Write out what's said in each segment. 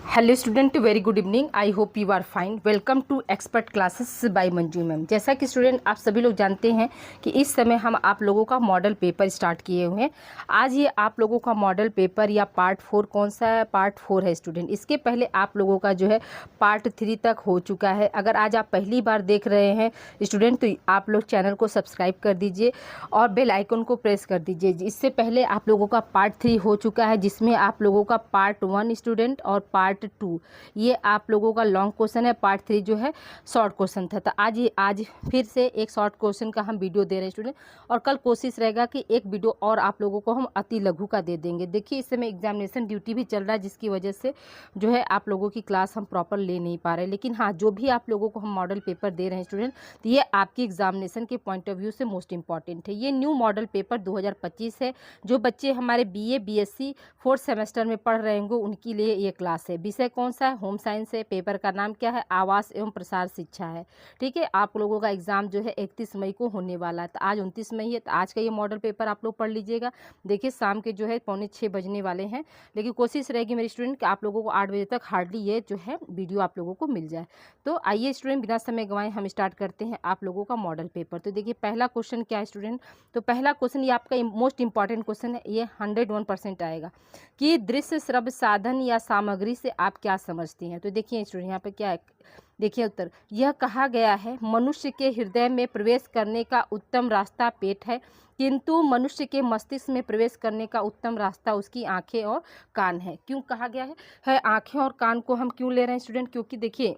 Hello student, very good evening. I hope you are fine. Welcome to expert classes by Manju ma'am. जैसा कि student आप सभी लोग जानते हैं कि इस समय हम आप लोगों का मॉडल पेपर स्टार्ट किए हुए हैं। आज ये आप लोगों का मॉडल पेपर या पार्ट 4 कौन सा है? पार्ट 4 है स्टूडेंट। इसके पहले आप लोगों का जो है पार्ट 3 तक हो चुका है। अगर आज आप पहली बार देख रहे हैं स्टूडेंट तो आप लोग चैनल को सब्सक्राइब कर दीजिए और बेल आइकन को प्रेस कर दीजिए। इससे पहले आप लोगों का पार्ट 3 हो चुका है जिसमें आप लोगों का पार्ट 1 स्टूडेंट और पार्ट 2 ये आप लोगों का लॉन्ग क्वेश्चन है। पार्ट 3 जो है शॉर्ट क्वेश्चन था। तो आज फिर से एक शॉर्ट क्वेश्चन का हम वीडियो दे रहे हैं स्टूडेंट, और कल कोशिश रहेगा कि एक वीडियो और आप लोगों को हम अति लघु का दे देंगे। देखिए इस समय एग्जामिनेशन ड्यूटी भी चल रहा है जिसकी वजह से जो है आप लोगों की क्लास हम प्रॉपर ले नहीं पा रहे, लेकिन हाँ जो भी आप लोगों को हम मॉडल पेपर दे रहे हैं स्टूडेंट तो ये आपकी एग्जामिनेशन के पॉइंट ऑफ व्यू से मोस्ट इंपॉर्टेंट है। ये न्यू मॉडल पेपर 2025 है। जो बच्चे हमारे BA BSc 4th सेमेस्टर में पढ़ रहे होंगे उनके लिए ये क्लास है। विषय कौन सा है? होम साइंस है। पेपर का नाम क्या है? आवास एवं प्रसार शिक्षा है। ठीक है, आप लोगों का एग्जाम जो है 31 मई को होने वाला है। तो आज 29 मई है, तो आज का ये मॉडल पेपर आप लोग पढ़ लीजिएगा। देखिए शाम के जो है 5:45 बजने वाले हैं, लेकिन कोशिश रहेगी मेरे स्टूडेंट कि आप लोगों को 8 बजे तक हार्डली ये जो है वीडियो आप लोगों को मिल जाए। तो आइए स्टूडेंट बिना समय गंवाए हम स्टार्ट करते हैं आप लोगों का मॉडल पेपर। तो देखिए पहला क्वेश्चन क्या है स्टूडेंट? तो पहला क्वेश्चन ये आपका मोस्ट इंपॉर्टेंट क्वेश्चन है। ये 101% आएगा कि दृश्य श्रव्य साधन या सामग्री से आप क्या समझती हैं। तो देखिए स्टूडेंट यहाँ पे क्या है, देखिए उत्तर। यह कहा गया है मनुष्य के हृदय में प्रवेश करने का उत्तम रास्ता पेट है, किंतु मनुष्य के मस्तिष्क में प्रवेश करने का उत्तम रास्ता उसकी आंखें और कान है। क्यों कहा गया है आंखें और कान को हम क्यों ले रहे हैं स्टूडेंट? क्योंकि देखिए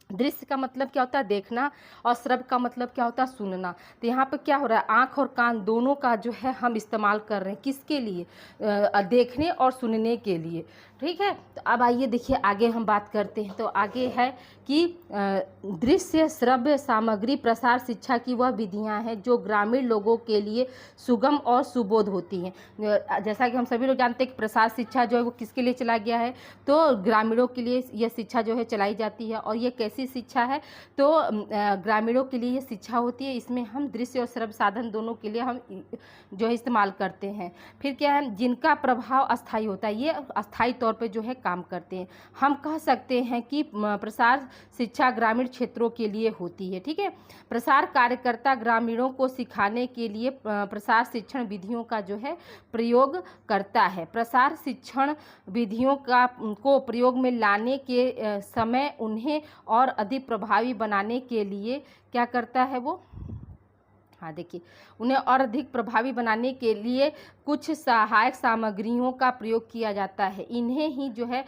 दृश्य का मतलब क्या होता है? देखना, और श्रव्य का मतलब क्या होता है? सुनना। तो यहाँ पे क्या हो रहा है? आँख और कान दोनों का जो है हम इस्तेमाल कर रहे हैं। किसके लिए? देखने और सुनने के लिए। ठीक है, तो अब आइए देखिए आगे हम बात करते हैं। तो आगे है कि दृश्य श्रव्य सामग्री प्रसार शिक्षा की वह विधियां हैं जो ग्रामीण लोगों के लिए सुगम और सुबोध होती हैं। जैसा कि हम सभी लोग जानते हैं कि प्रसार शिक्षा जो है वो किसके लिए चला गया है? तो ग्रामीणों के लिए यह शिक्षा जो है चलाई जाती है। और ये कैसी शिक्षा है? तो ग्रामीणों के लिए ये शिक्षा होती है। इसमें हम दृश्य और श्रव्य साधन दोनों के लिए हम जो है इस्तेमाल करते हैं। फिर क्या है? जिनका प्रभाव अस्थायी होता है, ये अस्थायी तौर पे जो है काम करते हैं। हम कह सकते हैं कि प्रसार शिक्षा ग्रामीण क्षेत्रों के लिए होती है। ठीक है, प्रसार कार्यकर्ता ग्रामीणों को सिखाने के लिए प्रसार शिक्षण विधियों का जो है प्रयोग करता है। प्रसार शिक्षण विधियों को प्रयोग में लाने के समय उन्हें और अधिक प्रभावी बनाने के लिए क्या करता है वो? हाँ देखिए, उन्हें और अधिक प्रभावी बनाने के लिए कुछ सहायक सामग्रियों का प्रयोग किया जाता है। इन्हें ही जो है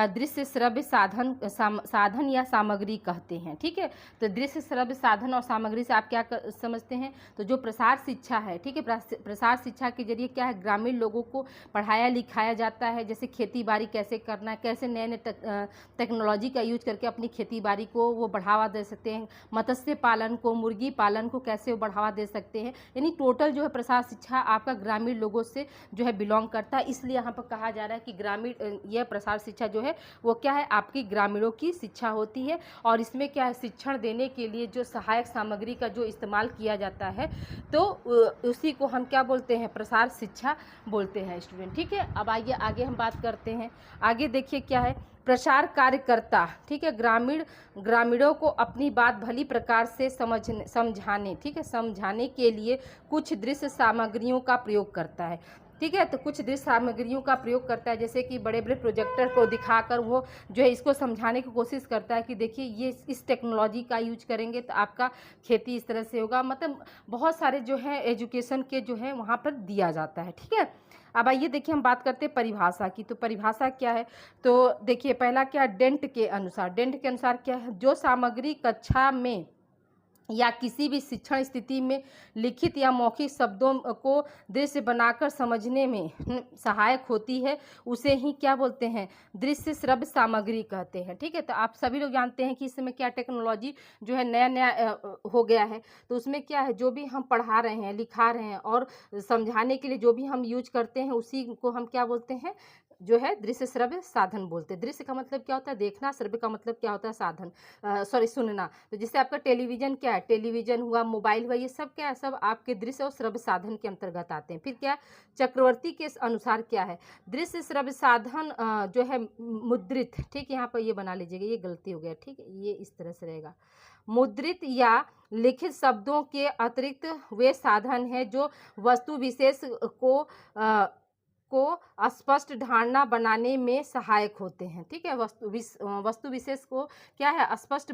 दृश्य श्रव्य साधन या सामग्री कहते हैं। ठीक है, तो दृश्य श्रव्य साधन और सामग्री से आप क्या समझते हैं? तो जो प्रसार शिक्षा है, ठीक है, प्रसार शिक्षा के जरिए क्या है? ग्रामीण लोगों को पढ़ाया लिखाया जाता है। जैसे खेती बाड़ी कैसे करना है, कैसे नए नए टेक्नोलॉजी का यूज करके अपनी खेती बाड़ी को वो बढ़ावा दे सकते हैं। मत्स्य पालन को, मुर्गी पालन को कैसे वो बढ़ावा दे सकते हैं। यानी टोटल जो है प्रसार शिक्षा आपका ग्रामीण लोगों से जो है बिलोंग करता है। इसलिए यहाँ पर कहा जा रहा है कि ग्रामीण यह प्रसार शिक्षा जो है वो क्या है? आपकी ग्रामीणों की शिक्षा होती है। और इसमें क्या है? शिक्षण देने के लिए जो सहायक सामग्री का जो इस्तेमाल किया जाता है तो उसी को हम क्या बोलते हैं? प्रसार शिक्षा बोलते हैं स्टूडेंट। ठीक है, अब आइए आगे हम बात करते हैं। आगे देखिए क्या है? प्रसार कार्यकर्ता, ठीक है, ग्रामीणों को अपनी बात भली प्रकार से समझाने, ठीक है, समझाने के लिए कुछ दृश्य सामग्रियों का प्रयोग करता है। ठीक है, तो कुछ दृश्य सामग्रियों का प्रयोग करता है, जैसे कि बड़े बड़े प्रोजेक्टर को दिखाकर वो जो है इसको समझाने की कोशिश करता है कि देखिए ये इस टेक्नोलॉजी का यूज करेंगे तो आपका खेती इस तरह से होगा। मतलब बहुत सारे जो है एजुकेशन के जो है वहाँ पर दिया जाता है। ठीक है, अब आइए देखिए हम बात करते हैं परिभाषा की। तो परिभाषा क्या है? तो देखिए पहला क्या? डेंट के अनुसार क्या है? जो सामग्री कक्षा में या किसी भी शिक्षण स्थिति में लिखित या मौखिक शब्दों को दृश्य बनाकर समझने में सहायक होती है उसे ही क्या बोलते हैं? दृश्य श्रव्य सामग्री कहते हैं। ठीक है, तो आप सभी लोग जानते हैं कि इस समय क्या टेक्नोलॉजी जो है नया नया हो गया है। तो उसमें क्या है? जो भी हम पढ़ा रहे हैं, लिखा रहे हैं और समझाने के लिए जो भी हम यूज करते हैं उसी को हम क्या बोलते हैं? जो है दृश्य श्रव्य साधन बोलते हैं। दृश्य का मतलब क्या होता है? देखना। श्रव्य का मतलब क्या होता है? साधन, सॉरी सुनना। तो जैसे आपका टेलीविजन क्या है? टेलीविजन हुआ, मोबाइल हुआ, ये सब क्या है? सब आपके दृश्य और श्रव्य साधन के अंतर्गत आते हैं। फिर क्या? चक्रवर्ती के अनुसार क्या है? दृश्य श्रव्य साधन जो है मुद्रित, ठीक, यहाँ पर ये बना लीजिएगा, ये गलती हो गया, ठीक है, ये इस तरह से रहेगा। मुद्रित या लिखित शब्दों के अतिरिक्त वे साधन है जो वस्तु विशेष को स्पष्ट धारणा बनाने में सहायक होते हैं। ठीक है, वस्तु विशेष को क्या है? स्पष्ट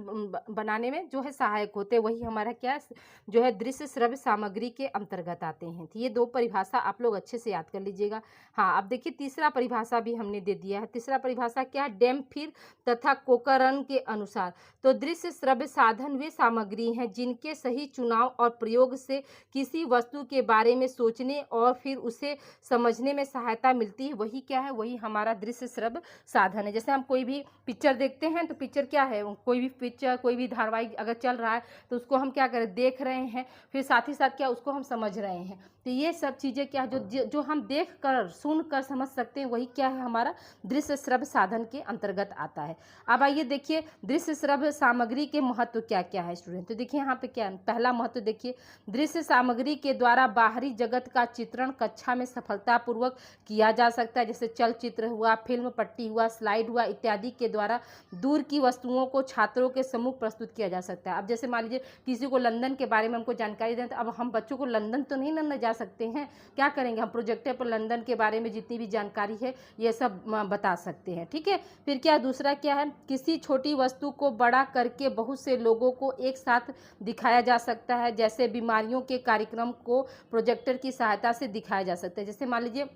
बनाने में जो है सहायक होते हैं, वही हमारा क्या है? जो है दृश्य श्रव्य सामग्री के अंतर्गत आते हैं। तो ये दो परिभाषा आप लोग अच्छे से याद कर लीजिएगा। हाँ, अब देखिए तीसरा परिभाषा भी हमने दे दिया है। तीसरा परिभाषा क्या है? डेम्फिर तथा कोकरन के अनुसार तो दृश्य श्रव्य साधन वे सामग्री हैं जिनके सही चुनाव और प्रयोग से किसी वस्तु के बारे में सोचने और फिर उसे समझने में सहायता मिलती है, वही क्या है? वही हमारा दृश्य श्रव्य साधन है। जैसे हम कोई भी पिक्चर देखते हैं तो पिक्चर क्या है? कोई भी पिक्चर, कोई भी धारावाहिक अगर चल रहा है तो उसको हम क्या करें? देख रहे हैं, फिर साथ ही साथ क्या उसको हम समझ रहे हैं। तो ये सब चीज़ें क्या है? जो हम देख कर, सुन कर समझ सकते हैं, वही क्या है? हमारा दृश्य श्रव्य साधन के अंतर्गत आता है। अब आइए देखिए दृश्य श्रव्य सामग्री के महत्व क्या क्या है स्टूडेंट। तो देखिए यहाँ पे क्या है? पहला महत्व देखिए, दृश्य सामग्री के द्वारा बाहरी जगत का चित्रण कक्षा में सफलतापूर्वक किया जा सकता है। जैसे चलचित्र हुआ, फिल्म पट्टी हुआ, स्लाइड हुआ इत्यादि के द्वारा दूर की वस्तुओं को छात्रों के सम्मुख प्रस्तुत किया जा सकता है। अब जैसे मान लीजिए किसी को लंदन के बारे में हमको जानकारी दें, तो अब हम बच्चों को लंदन तो नहीं ना जा सकते हैं, क्या करेंगे? हम प्रोजेक्टर पर लंदन के बारे में जितनी भी जानकारी है ये सब बता सकते हैं। ठीक है, फिर क्या? दूसरा क्या है? किसी छोटी वस्तु को बड़ा करके बहुत से लोगों को एक साथ दिखाया जा सकता है। जैसे बीमारियों के कार्यक्रम को प्रोजेक्टर की सहायता से दिखाया जा सकता है। जैसे मान लीजिए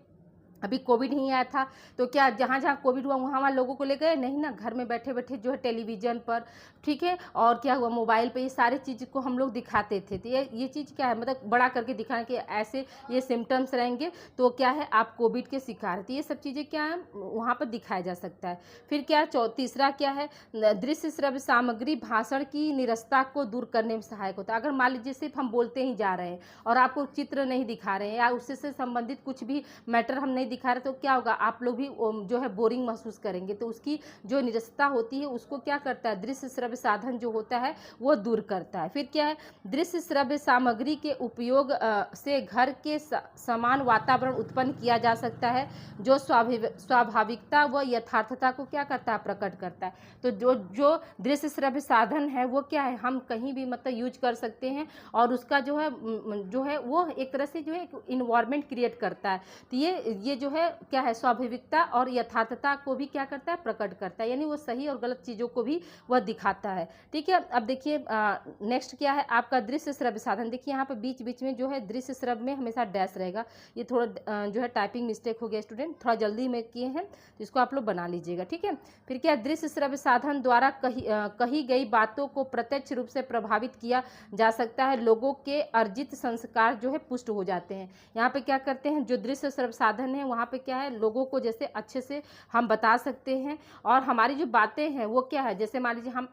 अभी कोविड नहीं आया था तो क्या जहाँ जहाँ कोविड हुआ वहाँ लोगों को ले गए नहीं ना, घर में बैठे बैठे जो है टेलीविज़न पर, ठीक है, और क्या हुआ मोबाइल पे, ये सारी चीज़ को हम लोग दिखाते थे। तो ये चीज़ क्या है? मतलब बड़ा करके दिखाने के ऐसे ये सिम्टम्स रहेंगे तो क्या है? आप कोविड के शिकार। तो ये सब चीज़ें क्या है? वहाँ पर दिखाया जा सकता है। फिर क्या? तीसरा क्या है? दृश्य श्रव्य सामग्री भाषण की निरस्ता को दूर करने में सहायक होता है। अगर मान लीजिए सिर्फ हम बोलते ही जा रहे हैं और आपको चित्र नहीं दिखा रहे हैं या उससे संबंधित कुछ भी मैटर हम नहीं दिखा रहे, तो क्या होगा? आप लोग भी जो है बोरिंग महसूस करेंगे। तो उसकी जो निरस्ता होती है उसको क्या करता है? दृश्य श्रव्य साधन जो होता है वो दूर करता है। फिर क्या है? दृश्य श्रव्य सामग्री के उपयोग से घर के समान वातावरण उत्पन्न किया जा सकता है जो स्वाभाविकता व यथार्थता को क्या करता है? प्रकट करता है। तो जो दृश्य श्रव्य साधन है वो क्या है? हम कहीं भी मतलब यूज कर सकते हैं और उसका जो है वो एक तरह से जो है इन्वायरमेंट क्रिएट करता है। तो ये जो है क्या है? स्वाभाविकता और यथार्थता को भी क्या करता है? प्रकट करता है, यानी वो सही और गलत चीज़ों को भी वह दिखाता है। ठीक है, अब देखिए नेक्स्ट क्या है आपका? दृश्य श्रव्य साधन। देखिए यहाँ पर बीच बीच में जो है दृश्य श्रव्य में हमेशा डैश रहेगा। ये थोड़ा जो है टाइपिंग मिस्टेक हो गया स्टूडेंट, थोड़ा जल्दी में किए हैं तो इसको आप लोग बना लीजिएगा। ठीक है, फिर क्या? दृश्य श्रव्य साधन द्वारा कही गई बातों को प्रत्यक्ष रूप से प्रभावित किया जा सकता है। लोगों के अर्जित संस्कार जो है पुष्ट हो जाते हैं। यहाँ पे क्या करते हैं? जो दृश्य श्रव्य साधन है वहाँ पे क्या है? लोगों को जैसे अच्छे से हम बता सकते हैं और हमारी जो बातें हैं वो क्या है? जैसे मान लीजिए हम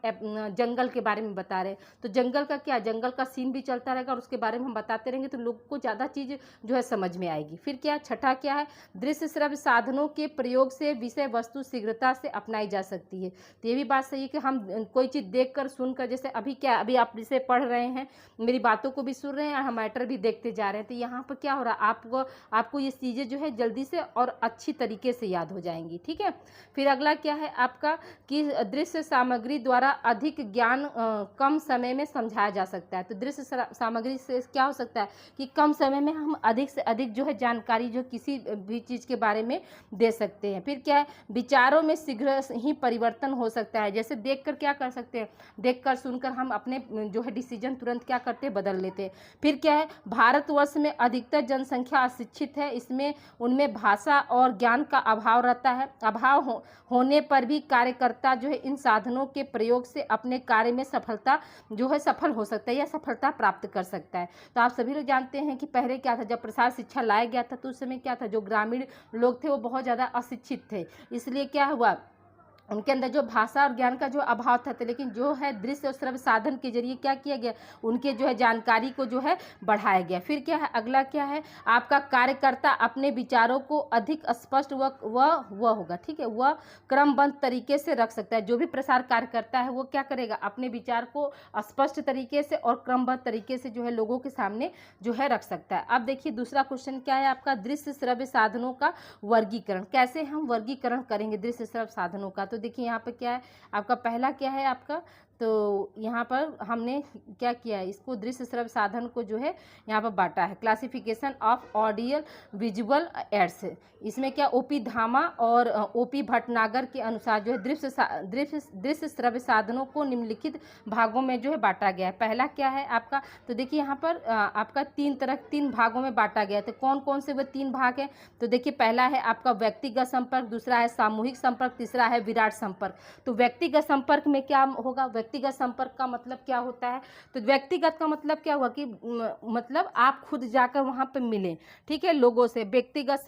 जंगल के बारे में बता रहे हैं तो जंगल का क्या? जंगल का सीन भी चलता रहेगा और उसके बारे में हम बताते रहेंगे तो लोगों को ज़्यादा चीज़ जो है समझ में आएगी। फिर क्या? छठा क्या है? दृश्य श्रव्य साधनों के प्रयोग से विषय वस्तु शीघ्रता से अपनाई जा सकती है। तो ये भी बात सही है कि हम कोई चीज़ देख कर सुनकर, जैसे अभी क्या, अभी आप जिसे पढ़ रहे हैं मेरी बातों को भी सुन रहे हैं और हम मैटर भी देखते जा रहे हैं, तो यहाँ पर क्या हो रहा है? आपको ये चीज़ें जो है जल्दी से और अच्छी तरीके से याद हो जाएंगी। ठीक है, फिर अगला क्या है आपका? कि दृश्य सामग्री द्वारा अधिक ज्ञान कम समय में समझाया जा सकता है। तो दृश्य सामग्री से क्या हो सकता है कि कम समय में हम अधिक से अधिक जो है जानकारी जो किसी भी चीज़ के बारे में दे सकते हैं। फिर क्या है? विचारों में शीघ्र ही परिवर्तन हो सकता है। जैसे देखकर क्या कर सकते हैं? देखकर सुनकर हम अपने जो है डिसीजन तुरंत क्या करते हैं? बदल लेते हैं। फिर क्या है? भारतवर्ष में अधिकतर जनसंख्या अशिक्षित है, इसमें उनमें भाषा और ज्ञान का अभाव रहता है। अभाव होने पर भी कार्यकर्ता जो है इन साधनों के प्रयोग से अपने कार्य में सफल हो सकता है या सफलता प्राप्त कर सकता है। तो आप सभी लोग जानते हैं कि पहले क्या था? जब प्रसार शिक्षा लाया गया था तो उस समय क्या था? जो ग्रामीण लोग थे वो बहुत ज़्यादा अशिक्षित थे, इसलिए क्या हुआ? उनके अंदर जो भाषा और ज्ञान का जो अभाव था, तो लेकिन जो है दृश्य और श्रव्य साधन के जरिए क्या किया गया, उनके जो है जानकारी को जो है बढ़ाया गया। फिर क्या है, अगला क्या है, आपका कार्यकर्ता अपने विचारों को अधिक स्पष्ट वह होगा, ठीक है, वह क्रमबद्ध तरीके से रख सकता है। जो भी प्रसार कार्य करता है वो क्या करेगा, अपने विचार को स्पष्ट तरीके से और क्रमबद्ध तरीके से जो है लोगों के सामने जो है रख सकता है। अब देखिए दूसरा क्वेश्चन क्या है आपका, दृश्य श्रव्य साधनों का वर्गीकरण। कैसे हम वर्गीकरण करेंगे दृश्य श्रव्य साधनों का, तो देखिए यहाँ पर क्या है आपका, पहला क्या है आपका, तो यहाँ पर हमने क्या किया है, इसको दृश्य श्रव्य साधन को जो है यहाँ पर बांटा है, classification of audial visual aids. इसमें क्या ओपी धामा और ओपी भटनागर के अनुसार जो है दृश्य श्रव्य साधनों को निम्नलिखित भागों में जो है बांटा गया है। पहला क्या है आपका, तो देखिए यहाँ पर आपका तीन भागों में बांटा गया है। तो कौन कौन से वो 3 भाग हैं, तो देखिए पहला है आपका व्यक्तिगत संपर्क, दूसरा है सामूहिक संपर्क, तीसरा है विराट संपर्क। तो व्यक्तिगत संपर्क में क्या होगा, व्यक्तिगत संपर्क का मतलब क्या होता है, तो व्यक्तिगत का मतलब क्या हुआ कि मतलब आप खुद जाकर वहां पे मिलें, ठीक है, लोगों से व्यक्तिगत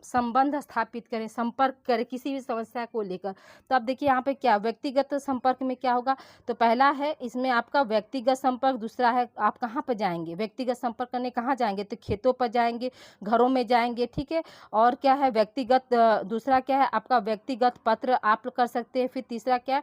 संबंध स्थापित करें, संपर्क करें किसी भी समस्या को लेकर। तो अब देखिए यहाँ पे क्या व्यक्तिगत संपर्क में क्या होगा, तो पहला है इसमें आपका व्यक्तिगत संपर्क, दूसरा है आप कहाँ पर जाएंगे, व्यक्तिगत संपर्क करने कहाँ जाएंगे, तो खेतों पर जाएंगे, घरों में जाएंगे, ठीक है। और क्या है व्यक्तिगत, दूसरा क्या है आपका व्यक्तिगत पत्र आप कर सकते हैं। फिर तीसरा क्या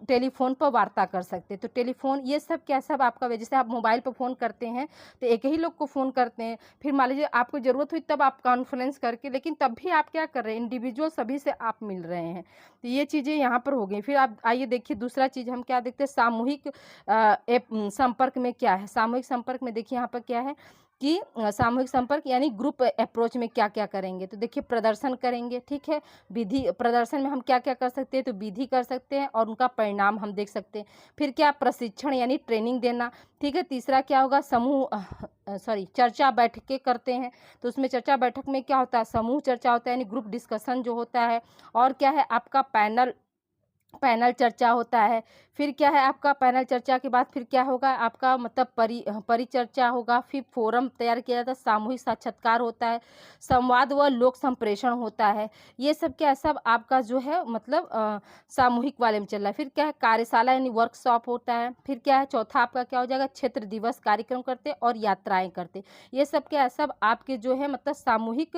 टेलीफोन पर वार्ता कर सकते हैं। तो टेलीफोन ये सब क्या सब आपका, जैसे आप मोबाइल पर फ़ोन करते हैं तो एक ही लोग को फ़ोन करते हैं, फिर मान लीजिए आपको ज़रूरत हुई तब आप कॉन्फ्रेंस करके, लेकिन तब भी आप क्या कर रहे हैं, इंडिविजुअल सभी से आप मिल रहे हैं। तो ये चीज़ें यहाँ पर हो गई। फिर आप आइए देखिए दूसरा चीज़ हम क्या देखते हैं, सामूहिक संपर्क में क्या है। सामूहिक संपर्क में देखिए यहाँ पर क्या है कि सामूहिक संपर्क यानी ग्रुप अप्रोच में क्या क्या करेंगे, तो देखिए प्रदर्शन करेंगे, ठीक है। विधि प्रदर्शन में हम क्या क्या कर सकते हैं, तो विधि कर सकते हैं और उनका परिणाम हम देख सकते हैं। फिर क्या प्रशिक्षण यानी ट्रेनिंग देना, ठीक है। तीसरा क्या होगा, चर्चा बैठकें करते हैं, तो उसमें चर्चा बैठक में क्या होता है, समूह चर्चा होता है यानी ग्रुप डिस्कशन जो होता है। और क्या है आपका पैनल चर्चा होता है। फिर क्या है आपका पैनल चर्चा के बाद फिर क्या होगा आपका मतलब परिचर्चा होगा। फिर फोरम तैयार किया जाता है, सामूहिक साक्षात्कार होता है, संवाद व लोक संप्रेषण होता है। ये सब क्या है सब आपका जो है मतलब सामूहिक वाले में चल रहा है। फिर क्या है कार्यशाला यानी वर्कशॉप होता है। फिर क्या है चौथा आपका क्या हो जाएगा, क्षेत्र दिवस कार्यक्रम करते और यात्राएं करते। ये सब क्या है सब आपके जो है मतलब सामूहिक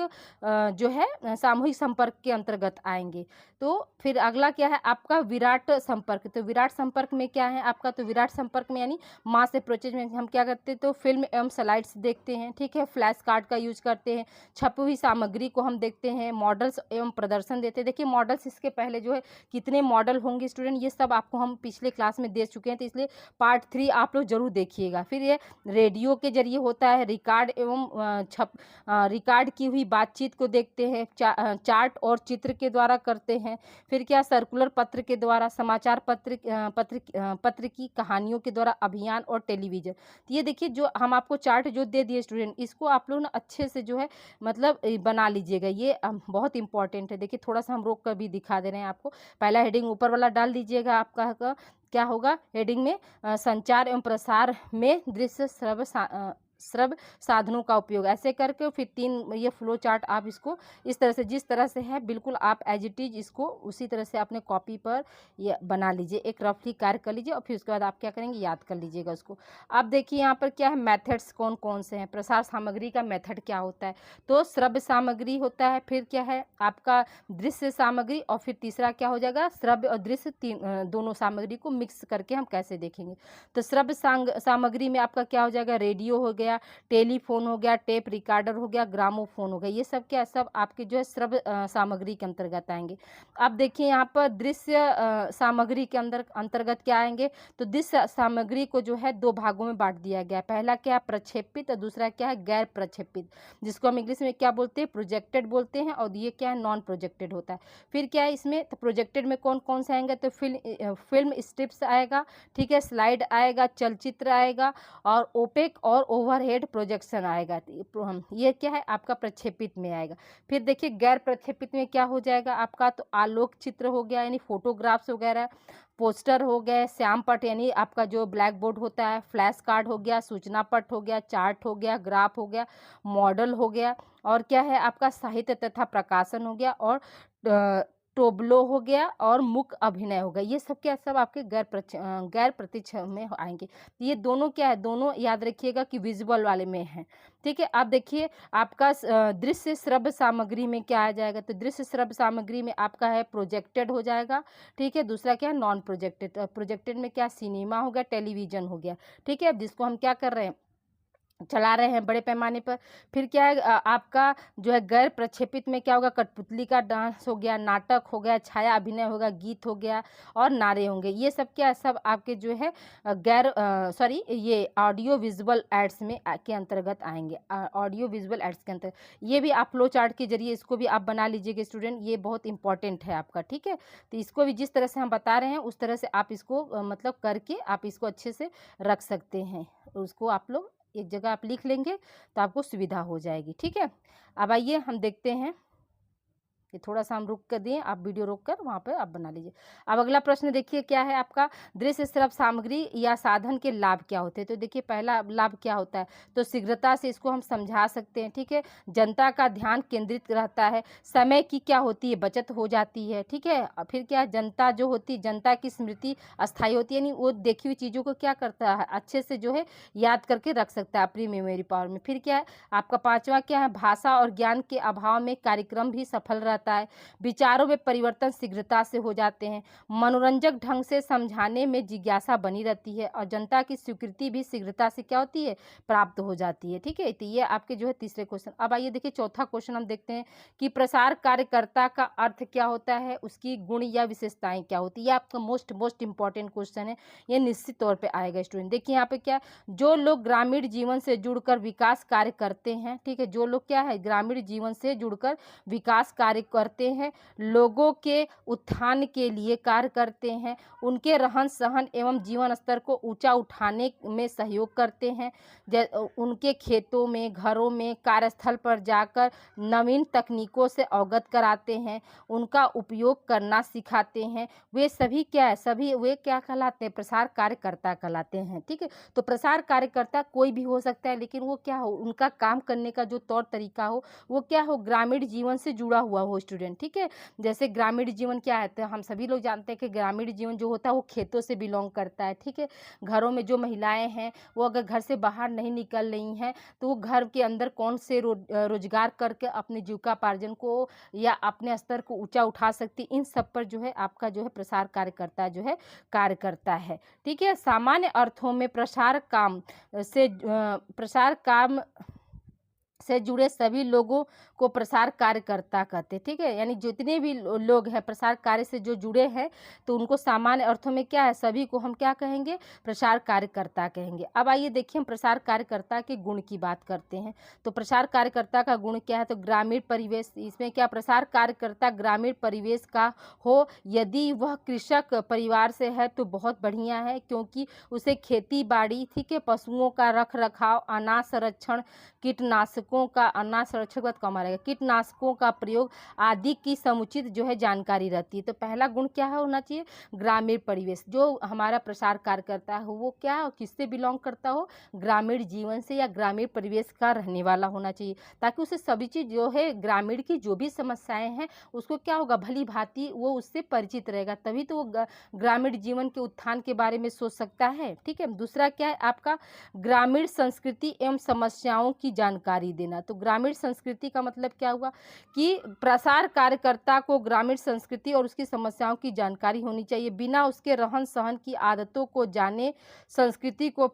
जो है सामूहिक संपर्क के अंतर्गत आएंगे। तो फिर अगला क्या है आपका विराट संपर्क। तो विराट संपर्क में क्या है आपका, तो विराट संपर्क में यानी मास अप्रोचेज में हम क्या करते हैं, तो फिल्म एवं स्लाइड्स देखते हैं, ठीक है। फ्लैश कार्ड का यूज करते हैं, छपी हुई सामग्री को हम देखते हैं, मॉडल्स एवं प्रदर्शन देते हैं। देखिए मॉडल्स इसके पहले जो है कितने मॉडल होंगे स्टूडेंट, ये सब आपको हम पिछले क्लास में दे चुके हैं, तो इसलिए पार्ट 3 आप लोग जरूर देखिएगा। फिर ये रेडियो के जरिए होता है, रिकॉर्ड एवं रिकॉर्ड की हुई बातचीत को देखते हैं, चार्ट और चित्र के द्वारा करते हैं। फिर क्या सर्कुलर पत्र के द्वारा, समाचार पत्र की कहानियों के द्वारा, अभियान और टेलीविजन। तो ये देखिए जो हम आपको चार्ट जो दे दिए स्टूडेंट, इसको आप लोग ना अच्छे से जो है मतलब बना लीजिएगा, ये बहुत इंपॉर्टेंट है। देखिए थोड़ा सा हम रोक कर भी दिखा दे रहे हैं आपको। पहला हेडिंग ऊपर वाला डाल दीजिएगा, आपका क्या होगा हेडिंग में संचार एवं प्रसार में दृश्य श्रव्य साधनों का उपयोग, ऐसे करके फिर 3 ये फ्लो चार्ट आप इसको इस तरह से जिस तरह से है बिल्कुल आप एज इट इज इसको उसी तरह से अपने कॉपी पर ये बना लीजिए, एक रफली कार्य कर लीजिए और फिर उसके बाद आप क्या करेंगे याद कर लीजिएगा उसको। अब देखिए यहाँ पर क्या है मेथड्स कौन कौन से हैं, प्रसार सामग्री का मेथड क्या होता है, तो श्रव्य सामग्री होता है, फिर क्या है आपका दृश्य सामग्री, और फिर तीसरा क्या हो जाएगा श्रव्य और दृश्य दोनों सामग्री को मिक्स करके हम कैसे देखेंगे। तो श्रव्य सामग्री में आपका क्या हो जाएगा, रेडियो हो गया, टेलीफोन हो गया, टेप रिकॉर्डर हो गया, ग्रामोफोन हो गया, ये सब क्या सब आपके जो है श्रव्य सामग्री के अंतर्गत आएंगे। अब देखिए यहाँ पर दृश्य सामग्री के अंतर्गत क्या आएंगे, तो दृश्य सामग्री को जो है 2 भागों में बांट दिया गया है। पहला क्या है प्रक्षेपित और दूसरा क्या है गैर प्रक्षेपित, जिसको हम इंग्लिश में क्या बोलते हैं प्रोजेक्टेड बोलते हैं, और ये क्या है नॉन प्रोजेक्टेड होता है। फिर क्या है इसमें, तो प्रोजेक्टेड में कौन कौन से आएंगे, तो फिल्म स्ट्रिप्स आएगा, ठीक है, स्लाइड आएगा, चलचित्र आएगा और ओपेक और ओवरहेड प्रोजेक्शन आएगा। ये क्या है आपका प्रक्षेपित में आएगा। फिर देखिए गैर प्रक्षेपित में क्या हो जाएगा आपका, तो आलोक चित्र हो गया यानी फोटोग्राफ्स वगैरह, पोस्टर हो गए, श्याम पट यानी आपका जो ब्लैक बोर्ड होता है, फ्लैश कार्ड हो गया, सूचना पट हो गया, चार्ट हो गया, ग्राफ हो गया, मॉडल हो गया, और क्या है आपका साहित्य तथा प्रकाशन हो गया, और टोबलो हो गया और मूक अभिनय हो गया। ये सब क्या, सब आपके गैर प्रत्यक्ष में आएंगे। ये दोनों क्या है, दोनों याद रखिएगा कि विजुअल वाले में है। ठीक है, आप देखिए आपका दृश्य श्रव्य सामग्री में क्या आ जाएगा, तो दृश्य श्रव्य सामग्री में आपका है प्रोजेक्टेड हो जाएगा। ठीक है, दूसरा क्या है नॉन प्रोजेक्टेड। प्रोजेक्टेड में क्या, सिनेमा हो गया, टेलीविजन हो गया। ठीक है, अब जिसको हम क्या कर रहे हैं, चला रहे हैं बड़े पैमाने पर। फिर क्या है आपका जो है गैर प्रक्षेपित में क्या होगा, कठपुतली का डांस हो गया, नाटक हो गया, छाया अभिनय होगा, गीत हो गया और नारे होंगे। ये सब क्या है, सब आपके जो है ये ऑडियो विजुअल एड्स में के अंतर्गत आएंगे। ऑडियो विजुअल एड्स के अंतर्गत ये भी आप फ्लो चार्ट के जरिए इसको भी आप बना लीजिएगा स्टूडेंट, ये बहुत इंपॉर्टेंट है आपका। ठीक है, तो इसको भी जिस तरह से हम बता रहे हैं उस तरह से आप इसको मतलब करके आप इसको अच्छे से रख सकते हैं। उसको आप लोग एक जगह आप लिख लेंगे तो आपको सुविधा हो जाएगी। ठीक है, अब आइए हम देखते हैं, ये थोड़ा सा हम रुक कर दें, आप वीडियो रोक कर वहाँ पर आप बना लीजिए। अब अगला प्रश्न देखिए क्या है आपका, दृश्य श्रव्य सामग्री या साधन के लाभ क्या होते हैं। तो देखिए पहला लाभ क्या होता है, तो शीघ्रता से इसको हम समझा सकते हैं। ठीक है, जनता का ध्यान केंद्रित रहता है, समय की क्या होती है, बचत हो जाती है। ठीक है, फिर क्या है, जनता जो होती है, जनता की स्मृति अस्थायी होती है, यानी वो देखी हुई चीज़ों को क्या करता है, अच्छे से जो है याद करके रख सकता है अपनी मेमोरी पावर में। फिर क्या है आपका पांचवा क्या है, भाषा और ज्ञान के अभाव में कार्यक्रम भी सफल रहता है, विचारों में परिवर्तन शीघ्रता से हो जाते हैं, मनोरंजक ढंग से समझाने में जिज्ञासा बनी रहती है और जनता की स्वीकृति भी शीघ्रता से क्या होती है, प्राप्त हो जाती है। ठीक है, तो ये आपके जो है तीसरे क्वेश्चन। अब आइए देखिए चौथा क्वेश्चन हम देखते हैं कि प्रसार कार्यकर्ता का अर्थ क्या होता है, उसकी गुण या विशेषताएं क्या होती है। ये आपका मोस्ट इंपॉर्टेंट क्वेश्चन है, ये निश्चित तौर पर आएगा स्टूडेंट। देखिए यहाँ पे क्या, जो लोग ग्रामीण जीवन से जुड़कर विकास कार्य करते हैं। ठीक है, जो लोग क्या है ग्रामीण जीवन से जुड़कर विकास कार्य करते हैं, लोगों के उत्थान के लिए कार्य करते हैं, उनके रहन सहन एवं जीवन स्तर को ऊंचा उठाने में सहयोग करते हैं, उनके खेतों में, घरों में, कार्यस्थल पर जाकर नवीन तकनीकों से अवगत कराते हैं, उनका उपयोग करना सिखाते हैं, वे सभी क्या है, सभी वे क्या कहलाते हैं, प्रसार कार्यकर्ता कहलाते हैं। ठीक है, तो प्रसार कार्यकर्ता कोई भी हो सकता है, लेकिन वो क्या हो, उनका काम करने का जो तौर तरीका हो वो क्या हो, ग्रामीण जीवन से जुड़ा हुआ हो स्टूडेंट। ठीक है, जैसे ग्रामीण जीवन क्या है, तो हम सभी लोग जानते हैं कि ग्रामीण जीवन जो होता है वो खेतों से बिलोंग करता है। ठीक है, घरों में जो महिलाएं हैं वो अगर घर से बाहर नहीं निकल रही हैं तो वो घर के अंदर कौन से रोजगार करके अपने जीविकापार्जन को या अपने स्तर को ऊंचा उठा सकती, इन सब पर जो है आपका जो है प्रसार कार्यकर्ता जो है कार्य करता है। ठीक है, सामान्य अर्थों में प्रसार काम से जुड़े सभी लोगों को प्रसार कार्यकर्ता कहते हैं। ठीक है, यानी जितने भी लोग हैं प्रसार कार्य से जो जुड़े हैं तो उनको सामान्य अर्थों में क्या है, सभी को हम क्या कहेंगे, प्रसार कार्यकर्ता कहेंगे। अब आइए देखिए हम प्रसार कार्यकर्ता के गुण की बात करते हैं। तो प्रसार कार्यकर्ता का गुण क्या है, तो ग्रामीण परिवेश, इसमें क्या, प्रसार कार्यकर्ता ग्रामीण परिवेश का हो, यदि वह कृषक परिवार से है तो बहुत बढ़िया है, क्योंकि उसे खेती बाड़ी, ठीक है, पशुओं का रख रखाव, अनाज संरक्षण, कीटनाशकों का प्रयोग आदि की समुचित जो है जानकारी रहती है। तो पहला गुण क्या है होना चाहिए, ग्रामीण परिवेश। जो हमारा प्रसार कार्य करता है वो क्या, किससे बिलोंग करता हो, ग्रामीण जीवन से या ग्रामीण परिवेश का रहने वाला होना चाहिए, ताकि उसे सभी चीज़ जो है ग्रामीण की जो भी समस्याएं हैं उसको क्या होगा, भली भांति वो उससे परिचित रहेगा, तभी तो वो ग्रामीण जीवन के उत्थान के बारे में सोच सकता है। ठीक है, दूसरा क्या है आपका, ग्रामीण संस्कृति एवं समस्याओं की जानकारी देना। तो ग्रामीण संस्कृति का मतलब क्या हुआ कि प्रसार कार्यकर्ता को ग्रामीण संस्कृति और उसकी समस्याओं की जानकारी होनी चाहिए, बिना उसके रहन सहन की आदतों को जाने संस्कृति को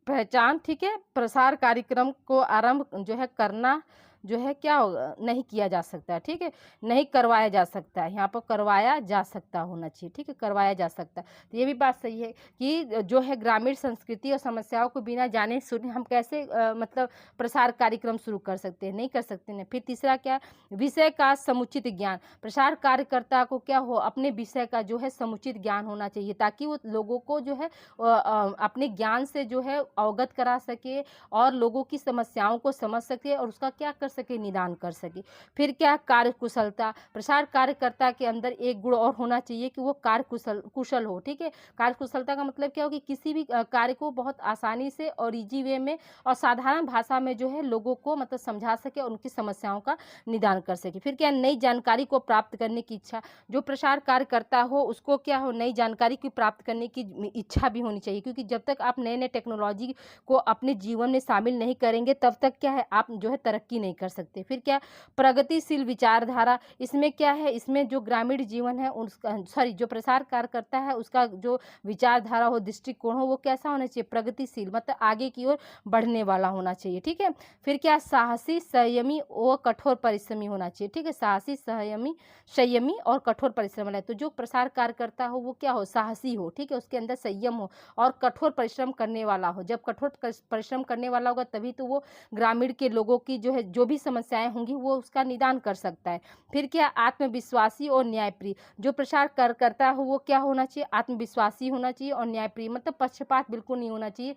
पहचान ठीक है, प्रसार कार्यक्रम को आरंभ जो है करना जो है क्या होगा, नहीं किया जा सकता है। ठीक है, नहीं करवाया जा सकता है, यहाँ पर करवाया जा सकता होना चाहिए। ठीक है, करवाया जा सकता है। तो ये भी बात सही है कि जो है ग्रामीण संस्कृति और समस्याओं को बिना जाने सुने हम कैसे मतलब प्रसार कार्यक्रम शुरू कर सकते हैं, नहीं कर सकते हैं। फिर तीसरा क्या, विषय का समुचित ज्ञान। प्रसार कार्यकर्ता को क्या हो, अपने विषय का जो है समुचित ज्ञान होना चाहिए, ताकि वो लोगों को जो है अपने ज्ञान से जो है अवगत करा सके और लोगों की समस्याओं को समझ सके और उसका क्या कर सके, निदान कर सके। फिर क्या, कार्यकुशलता, प्रसार कार्यकर्ता के अंदर एक गुण और होना चाहिए कि वो कुशल हो। ठीक है, कार्यकुशलता का मतलब क्या हो कि किसी भी कार्य को बहुत आसानी से और इजी वे में और साधारण भाषा में जो है लोगों को मतलब समझा सके और उनकी समस्याओं का निदान कर सके। फिर क्या, नई जानकारी को प्राप्त करने की इच्छा, जो प्रसार कार्य करता हो उसको क्या हो, नई जानकारी की प्राप्त करने की इच्छा भी होनी चाहिए, क्योंकि जब तक आप नए नए टेक्नोलॉजी को अपने जीवन में शामिल नहीं करेंगे तब तक क्या है आप जो है तरक्की नहीं कर सकते। फिर क्या, प्रगतिशील विचारधारा, इसमें क्या है, इसमें जो ग्रामीण जीवन है उसका जो प्रसार कार्य करता है उसका जो विचारधारा हो, दृष्टिकोण हो, वो कैसा होना चाहिए, प्रगतिशील, मतलब आगे की ओर बढ़ने वाला होना चाहिए। ठीक है, फिर क्या, साहसी, संयमी और कठोर परिश्रमी होना चाहिए। ठीक है, साहसी, संयमी और कठोर परिश्रम वाला है। तो जो प्रसार कार्य करता हो वो क्या हो, साहसी हो। ठीक है, उसके अंदर संयम हो और कठोर परिश्रम करने वाला हो। जब कठोर परिश्रम करने वाला होगा तभी तो वो ग्रामीण के लोगों की जो है जो भी समस्याएं होंगी वो उसका निदान कर सकता है। फिर क्या, आत्मविश्वासी और न्यायप्रिय, जो प्रसार कार्य करता हो वो क्या होना चाहिए, आत्मविश्वासी होना चाहिए और न्यायप्रिय, मतलब पक्षपात बिल्कुल नहीं होना चाहिए।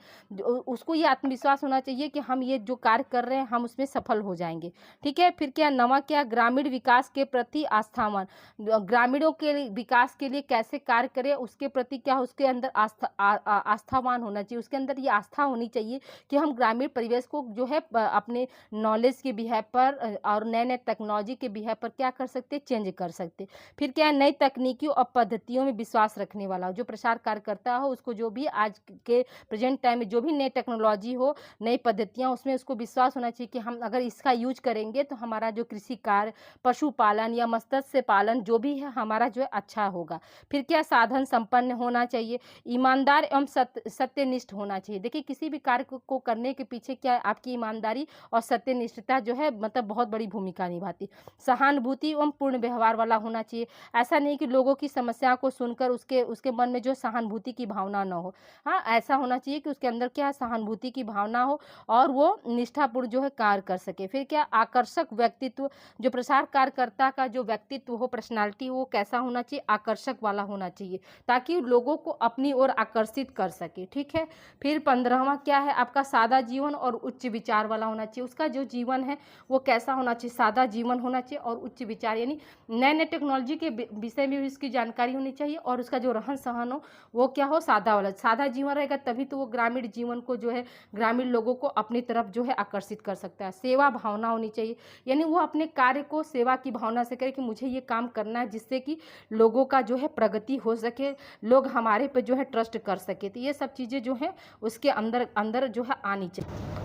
उसको ये आत्मविश्वास होना चाहिए कि हम ये जो कार्य कर रहे हैं हम उसमें सफल हो जाएंगे। ठीक है, फिर क्या, नवा क्या, ग्रामीण विकास के प्रति आस्थावान, ग्रामीणों के विकास के लिए कैसे कार्य करें उसके प्रति क्या, उसके अंदर आस्थावान होना चाहिए। उसके अंदर ये आस्था होनी चाहिए कि हम ग्रामीण परिवेश को जो है अपने नॉलेज के बिहेव पर और नए नए टेक्नोलॉजी के बिहेव पर क्या कर सकते, चेंज कर सकते। फिर क्या, नई तकनीकियों और पद्धतियों में विश्वास रखने वाला हो, जो प्रसार कार्य करता हो उसको जो भी आज के प्रेजेंट टाइम में जो भी नई टेक्नोलॉजी हो, नई पद्धतियाँ, उसमें उसको विश्वास होना चाहिए कि हम अगर इसका यूज करेंगे तो हमारा जो कृषि कार्य, पशुपालन या मत्स्य पालन जो भी है हमारा जो है अच्छा होगा। फिर क्या, साधन संपन्न होना चाहिए, ईमानदार एवं सत्यनिष्ठ होना चाहिए। देखिए किसी भी कार्य को करने के पीछे क्या है, आपकी ईमानदारी और सत्यनिष्ठता जो है मतलब बहुत बड़ी भूमिका निभाती। सहानुभूति एवं पूर्ण व्यवहार वाला होना चाहिए, ऐसा नहीं कि लोगों की समस्या को सुनकर उसके मन में जो सहानुभूति की भावना न हो। हाँ, ऐसा होना चाहिए कि उसके अंदर क्या, सहानुभूति की भावना हो और वो निष्ठापूर्ण जो है कार्य कर सके। फिर क्या, आकर्षक व्यक्तित्व, जो प्रसार कार्यकर्ता का जो व्यक्तित्व हो, पर्सनालिटी, वो कैसा होना चाहिए, आकर्षक वाला होना चाहिए ताकि लोगों को अपनी ओर आकर्षित कर सके। ठीक है, फिर 15वां क्या है आपका, सादा जीवन और उच्च विचार वाला होना चाहिए। उसका जो जीवन है वो कैसा होना चाहिए, सादा जीवन होना चाहिए और उच्च विचार, यानी नए नए टेक्नोलॉजी के विषय में भी उसकी जानकारी होनी चाहिए और उसका जो रहन सहन हो वो क्या हो, सादा वाला। सादा जीवन रहेगा तभी तो वो ग्रामीण जीवन को जो है ग्रामीण लोगों को अपनी तरफ जो है आकर्षित कर सकता है। सेवा भावना होनी चाहिए, यानी वो अपने कार्य को सेवा की भावना से करे कि मुझे ये काम करना है जिससे कि लोगों का जो है प्रगति हो सके, लोग हमारे पे जो है ट्रस्ट कर सके। तो ये सब चीज़ें जो है उसके अंदर अंदर जो है आनी चाहिए।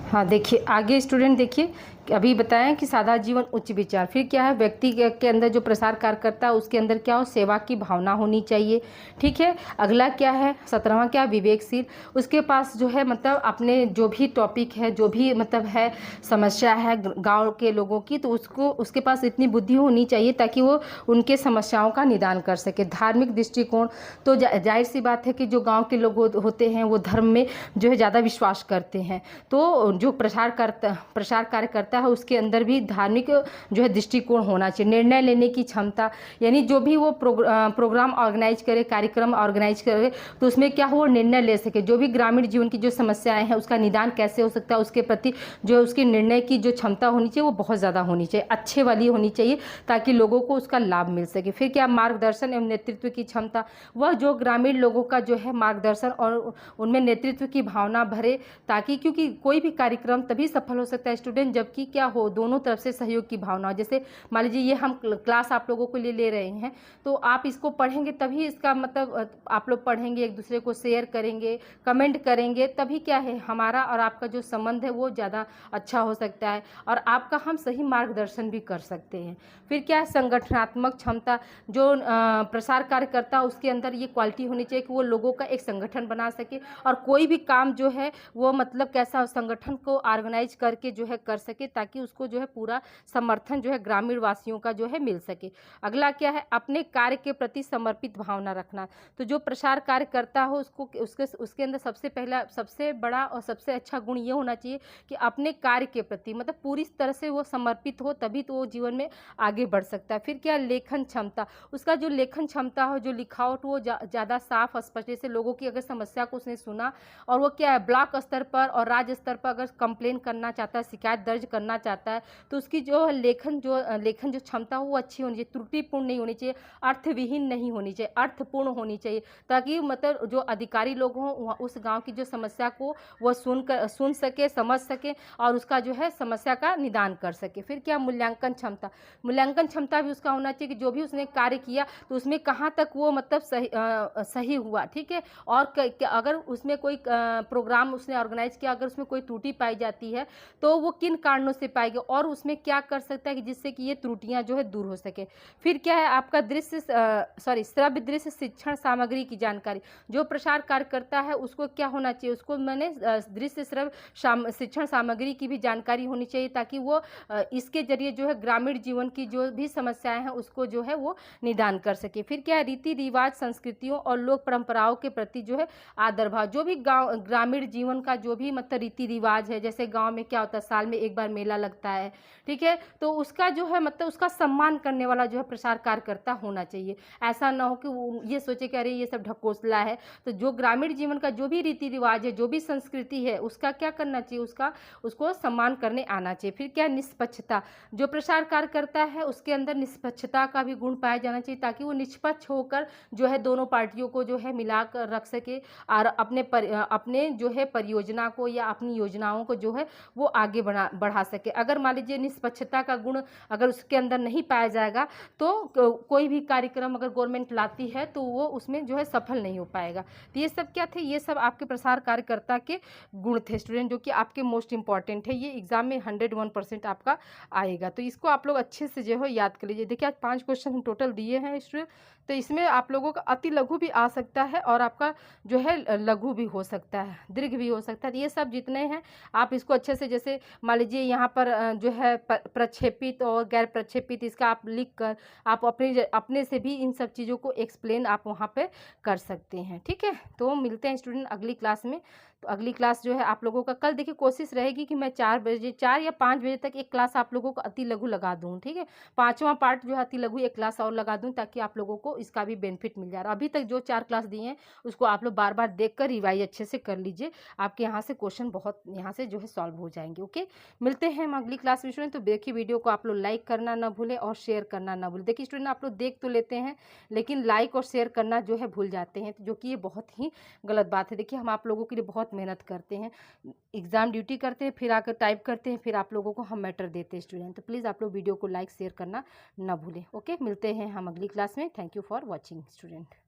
हाँ, देखिए आगे स्टूडेंट, देखिए अभी बताया कि सादा जीवन उच्च विचार। फिर क्या है, व्यक्ति के अंदर जो प्रसार कार्य करता है उसके अंदर क्या हो, सेवा की भावना होनी चाहिए। ठीक है, अगला क्या है, 17वां क्या, विवेकशील। उसके पास जो है मतलब अपने जो भी टॉपिक है, जो भी मतलब है समस्या है गांव के लोगों की, तो उसके पास इतनी बुद्धि होनी चाहिए ताकि वो उनके समस्याओं का निदान कर सके। धार्मिक दृष्टिकोण, तो जाहिर सी बात है कि जो गाँव के लोग होते हैं वो धर्म में जो है ज़्यादा विश्वास करते हैं, तो जो प्रसार कार्य करता है उसके अंदर भी धार्मिक जो है दृष्टिकोण होना चाहिए। निर्णय लेने की क्षमता, यानी जो भी वो प्रोग्राम ऑर्गेनाइज करे, कार्यक्रम ऑर्गेनाइज करे, तो उसमें क्या हो, निर्णय ले सके। जो भी ग्रामीण जीवन की जो समस्याएं हैं उसका निदान कैसे हो सकता है, उसके प्रति जो उसके निर्णय की जो क्षमता होनी चाहिए वो बहुत ज़्यादा होनी चाहिए, अच्छे वाली होनी चाहिए ताकि लोगों को उसका लाभ मिल सके। फिर क्या, मार्गदर्शन एवं नेतृत्व की क्षमता, वह जो ग्रामीण लोगों का जो है मार्गदर्शन और उनमें नेतृत्व की भावना भरे, ताकि क्योंकि कोई भी कार्यक्रम तभी सफल हो सकता है स्टूडेंट जबकि क्या हो, दोनों तरफ से सहयोग की भावना। जैसे मान लीजिए ये हम क्लास आप लोगों के लिए ले रहे हैं, तो आप इसको पढ़ेंगे तभी इसका मतलब आप लोग पढ़ेंगे, एक दूसरे को शेयर करेंगे, कमेंट करेंगे, तभी क्या है हमारा और आपका जो संबंध है वो ज़्यादा अच्छा हो सकता है और आपका हम सही मार्गदर्शन भी कर सकते हैं। फिर क्या है, संगठनात्मक क्षमता, जो प्रसार कार्य करता है उसके अंदर ये क्वालिटी होनी चाहिए कि वो लोगों का एक संगठन बना सके और कोई भी काम जो है वो मतलब कैसा संगठन को ऑर्गेनाइज करके जो है कर सके, ताकि उसको जो है पूरा समर्थन जो है ग्रामीण वासियों का जो है मिल सके। अगला क्या है, अपने कार्य के प्रति समर्पित भावना रखना। तो जो प्रसार कार्य करता हो उसको उसके अंदर सबसे पहला, सबसे बड़ा और सबसे अच्छा गुण ये होना चाहिए कि अपने कार्य के प्रति मतलब पूरी तरह से वो समर्पित हो, तभी तो वो जीवन में आगे बढ़ सकता है। फिर क्या, लेखन क्षमता। उसका जो लेखन क्षमता हो, जो लिखावट वो ज़्यादा साफ स्पष्ट, जैसे लोगों की अगर समस्या को उसने सुना और वो क्या है ब्लॉक स्तर पर और राज्य स्तर पर अगर कंप्लेन करना चाहता है, शिकायत दर्ज करना चाहता है, तो उसकी जो लेखन जो क्षमता हो वो अच्छी होनी चाहिए, त्रुटिपूर्ण नहीं होनी चाहिए, अर्थविहीन नहीं होनी चाहिए, अर्थपूर्ण होनी चाहिए, ताकि मतलब जो अधिकारी लोग हों उस गांव की जो समस्या को वो सुन सके, समझ सके और उसका जो है समस्या का निदान कर सके। फिर क्या, मूल्यांकन क्षमता। मूल्यांकन क्षमता भी उसका होना चाहिए कि जो भी उसने कार्य किया तो उसमें कहाँ तक वो मतलब सही हुआ, ठीक है। और अगर उसमें कोई प्रोग्राम उसने ऑर्गेनाइज किया, अगर उसमें कोई त्रुटि पाई जाती है तो वो किन कारणों से पाएगी और उसमें क्या कर सकता है कि जिससे कि ये त्रुटियां जो है दूर हो सके। फिर क्या है, आपका श्रव्य दृश्य शिक्षण सामग्री की जानकारी। जो प्रसार कार्य करता है उसको क्या होना चाहिए, उसको मैंने दृश्य श्रव्य शिक्षण सामग्री की भी जानकारी होनी चाहिए, ताकि वो इसके जरिए जो है ग्रामीण जीवन की जो भी समस्याएं हैं उसको जो है वो निदान कर सके। फिर क्या है, रीति रिवाज, संस्कृतियों और लोक परंपराओं के प्रति जो है आदर भाव। जो भी ग्रामीण जीवन का जो भी मतलब रीति रिवाज है, जैसे गांव में क्या होता है, साल में एक बार मेला लगता है, ठीक है, तो उसका जो है मतलब उसका सम्मान करने वाला जो है प्रसार कार्यकर्ता होना चाहिए। ऐसा ना हो कि वो ये सोचे कि अरे ये सब ढकोसला है। तो जो ग्रामीण जीवन का जो भी रीति रिवाज है, जो भी संस्कृति है, उसका क्या करना चाहिए, उसको सम्मान करने आना चाहिए। फिर क्या, निष्पक्षता। जो प्रसार कार्य करता है उसके अंदर निष्पक्षता का भी गुण पाया जाना चाहिए, ताकि वो निष्पक्ष होकर जो है दोनों पार्टियों को जो है मिलाकर रख सके और अपने जो है परियोजना को या अपनी योजनाओं को जो है वो आगे बढ़ा सके। अगर मान लीजिए निष्पक्षता का गुण अगर उसके अंदर नहीं पाया जाएगा तो कोई भी कार्यक्रम अगर गवर्नमेंट लाती है तो वो उसमें जो है सफल नहीं हो पाएगा। तो ये सब क्या थे, ये सब आपके प्रसार कार्यकर्ता के गुण थे स्टूडेंट, जो कि आपके मोस्ट इंपॉर्टेंट है। ये एग्जाम में 101% आपका आएगा, तो इसको आप लोग अच्छे से जो है याद कर लीजिए। देखिए आज 5 क्वेश्चन हम टोटल दिए हैं स्टूडेंट, तो इसमें आप लोगों का अति लघु भी आ सकता है और आपका जो है लघु भी हो सकता है, दीर्घ भी हो सकता है। ये सब जितने हैं आप इसको अच्छे से, जैसे मान लीजिए यहाँ पर जो है प्रक्षेपित और गैर प्रक्षेपित, इसका आप लिख कर आप अपने से भी इन सब चीज़ों को एक्सप्लेन आप वहाँ पे कर सकते हैं, ठीक है। तो मिलते हैं स्टूडेंट अगली क्लास में। तो अगली क्लास जो है आप लोगों का कल, देखिए कोशिश रहेगी कि मैं 4 या 5 बजे तक एक क्लास आप लोगों को अति लघु लगा दूँ, ठीक है। 5वां पार्ट जो है अति लघु एक क्लास और लगा दूँ, ताकि आप लोगों को इसका भी बेनिफिट मिल जाए। अभी तक जो 4 क्लास दिए हैं उसको आप लोग बार बार देख कर रिवाइज अच्छे से कर लीजिए, आपके यहाँ से क्वेश्चन बहुत यहाँ से जो है सॉल्व हो जाएंगे। ओके, मिलते हैं हम अगली क्लास में स्टूडेंट। तो देखिए वीडियो को आप लोग लाइक करना ना भूलें और शेयर करना ना भूलें। देखिए स्टूडेंट, आप लोग देख तो लेते हैं लेकिन लाइक और शेयर करना जो है भूल जाते हैं, जो कि ये बहुत ही गलत बात है। देखिए हम आप लोगों के लिए बहुत मेहनत करते हैं, एग्जाम ड्यूटी करते हैं, फिर आकर टाइप करते हैं, फिर आप लोगों को हम मैटर देते हैं स्टूडेंट। तो प्लीज़ आप लोग वीडियो को लाइक शेयर करना ना भूलें। ओके, मिलते हैं हम अगली क्लास में। Thank you for watching student.